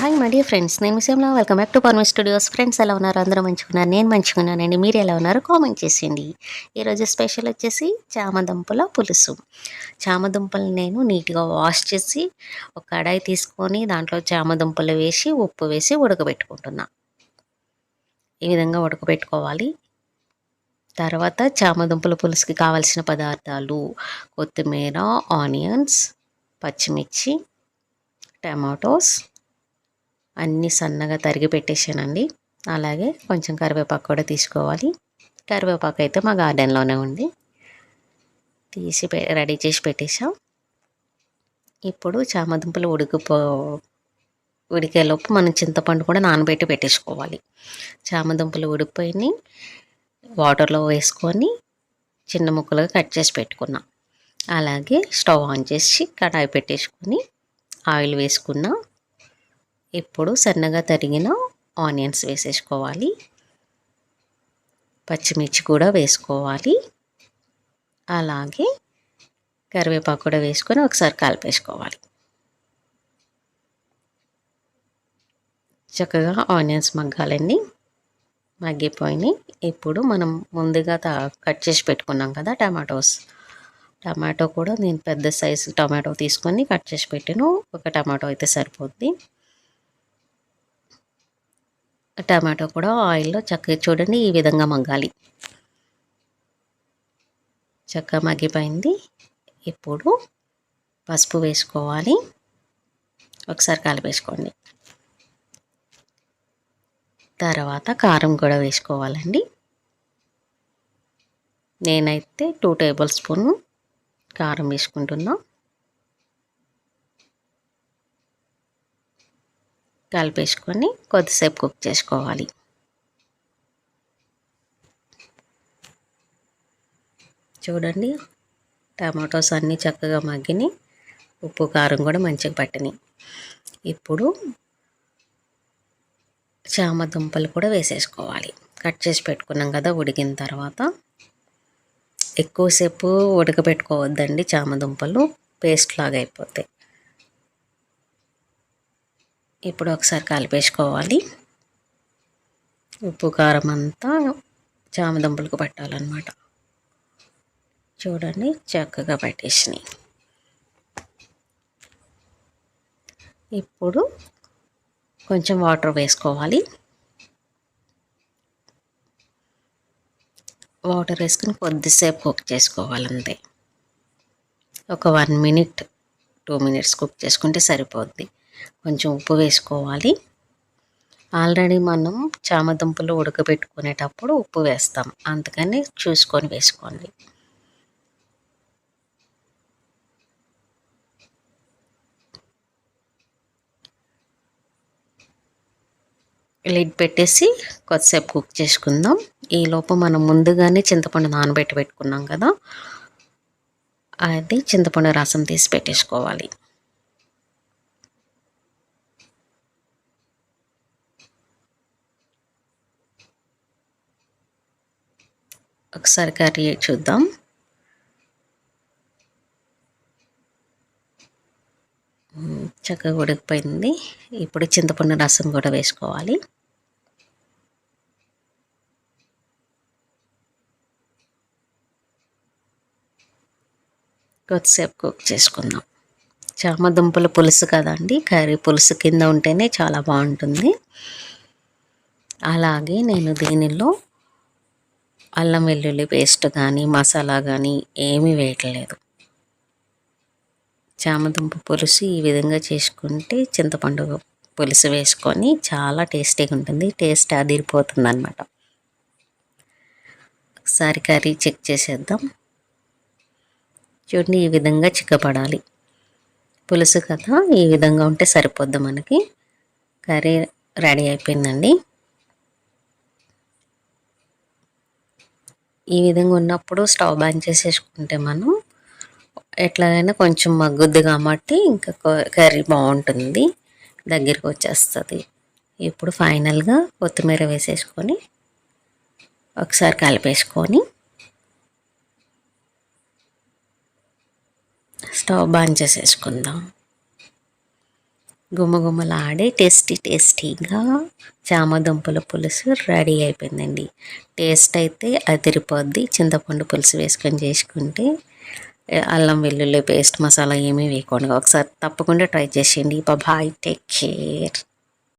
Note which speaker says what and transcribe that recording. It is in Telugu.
Speaker 1: హాయ్ మై డియర్ ఫ్రెండ్స్, నేను విషయంలో welcome back to Parma studios. Friends ఎలా ఉన్నారు? అందరూ మంచిగున్నారు. నేను మంచిగున్నానండి. మీరు ఎలా ఉన్నారు? కామెంట్ చేసేయండి. ఈరోజు స్పెషల్ వచ్చేసి చామదుంపల పులుసు. చామదుంపలు నేను నీట్గా వాష్ చేసి ఒక కడాయి తీసుకొని దాంట్లో చామదుంపలు వేసి ఉప్పు వేసి ఉడకబెట్టుకుంటున్నా. ఈ విధంగా ఉడకబెట్టుకోవాలి. తర్వాత చామదుంపల పులుసుకి కావాల్సిన పదార్థాలు: కొత్తిమీర, ఆనియన్స్, పచ్చిమిర్చి, టమాటోస్ అన్నీ సన్నగా తరిగి పెట్టేసానండి. అలాగే కొంచెం కరివేపాకు కూడా తీసుకోవాలి. కరివేపాకు అయితే మా గార్డెన్లోనే ఉంది, తీసి రెడీ చేసి పెట్టేసాం. ఇప్పుడు చామదుంపలు ఉడికేలోపు మనం చింతపండు కూడా నానబెట్టి పెట్టేసుకోవాలి. చామదుంపలు ఉడికిపోయి వాటర్లో వేసుకొని చిన్న ముక్కలుగా కట్ చేసి పెట్టుకున్నాం. అలాగే స్టవ్ ఆన్ చేసి కడాయి పెట్టేసుకొని ఆయిల్ వేసుకున్నా. ఇప్పుడు సన్నగా తరిగిన ఆనియన్స్ వేసేసుకోవాలి. పచ్చిమిర్చి కూడా వేసుకోవాలి. అలాగే కరివేపాకు కూడా వేసుకొని ఒకసారి కలిపేసుకోవాలి. చక్కగా ఆనియన్స్ మగ్గాలండి. మగ్గిపోయినాయి. ఇప్పుడు మనం ముందుగా కట్ చేసి పెట్టుకున్నాం కదా టమాటో కూడా నేను పెద్ద సైజు టమాటో తీసుకొని కట్ చేసి పెట్టాను. ఒక టమాటో అయితే సరిపోద్ది. టమాటో కూడా ఆయిల్లో చక్కగా చూడండి ఈ విధంగా మగ్గాలి. చక్కగా మగ్గిపోయింది. ఇప్పుడు పసుపు వేసుకోవాలి. ఒకసారి కలిపేసుకోండి. తర్వాత కారం కూడా వేసుకోవాలండి. నేనైతే 2 టేబుల్ స్పూన్ కారం వేసుకుంటున్నా. కలిపేసుకొని కొద్దిసేపు కుక్ చేసుకోవాలి. చూడండి టమాటోస్ అన్నీ చక్కగా మగ్గినాయి. ఉప్పు కారం కూడా మంచిగా పట్టినాయి. ఇప్పుడు చామదుంపలు కూడా వేసేసుకోవాలి. కట్ చేసి పెట్టుకున్నాం కదా. ఉడికిన తర్వాత ఎక్కువసేపు ఉడకబెట్టుకోవద్దండి. చామదుంపలు పేస్ట్ లాగా అయిపోతాయి. ఇప్పుడు ఒకసారి కలిపేసుకోవాలి. ఉప్పు కారం అంతా చామదుంపలకు పట్టాలన్నమాట. చూడండి చక్కగా పట్టేసినాయి. ఇప్పుడు కొంచెం వాటర్ వేసుకోవాలి. వాటర్ వేసుకుని కొద్దిసేపు కుక్ చేసుకోవాలి అంతే. ఒక 1 మినిట్ 2 మినిట్స్ కుక్ చేసుకుంటే సరిపోద్ది. కొంచెం ఉప్పు వేసుకోవాలి. ఆల్రెడీ మనం చామదుంపలు ఉడకబెట్టుకునేటప్పుడు ఉప్పు వేస్తాం, అందుకని చూసుకొని వేసుకోండి. లిడ్ పెట్టేసి కొద్దిసేపు కుక్ చేసుకుందాం. ఈలోపు మనం ముందుగానే చింతపండు నానబెట్టి పెట్టుకున్నాం కదా, అది చింతపండు రసం తీసి పెట్టేసుకోవాలి. ఒకసారి కర్రీ చూద్దాం. చక్కగా ఉడికిపోయింది. ఇప్పుడు చింతపండు రసం కూడా వేసుకోవాలి. కొద్దిసేపు కుక్ చేసుకుందాం. చామదుంపల పులుసు కదండి, కర్రీ పులుసు కింద ఉంటేనే చాలా బాగుంటుంది. అలాగే నేను దీనిలో అల్లం వెల్లుల్లి పేస్ట్ కానీ మసాలా కానీ ఏమీ వేయట్లేదు. చామదుంప పులుసు ఈ విధంగా చేసుకుంటే చింతపండు పులుసు వేసుకొని చాలా టేస్టీగా ఉంటుంది. టేస్ట్ అదిరిపోతుంది అన్నమాట. ఒకసారి కర్రీ చెక్ చేసేద్దాం. చూడండి ఈ విధంగా చిక్కపడాలి. పులుసు కదా, ఈ విధంగా ఉంటే సరిపోద్ది. మనకి కర్రీ రెడీ అయిపోయిందండి. ఈ విధంగా ఉన్నప్పుడు స్టవ్ బంద్ చేసేసుకుంటే మనం ఎట్లాగైనా కొంచెం మగ్గుద్ది కాబట్టి ఇంకా కర్రీ బాగుంటుంది, దగ్గరికి వచ్చేస్తుంది. ఇప్పుడు ఫైనల్గా కొత్తిమీర వేసేసుకొని ఒకసారి కలిపేసుకొని స్టవ్ బంద్ చేసేసుకుందాం. గుమ్మగుమ్మలాడే టేస్టీగా చామదుంపల పులుసు రెడీ అయిపోయిందండి. టేస్ట్ అయితే అదిరిపోద్ది. చింతపండు పులుసు వేసుకొని చేసుకుంటే అల్లం వెల్లుల్లి పేస్ట్ మసాలా ఏమీ వేయకుండా ఒకసారి తప్పకుండా ట్రై చేసేయండి. Bye, take care.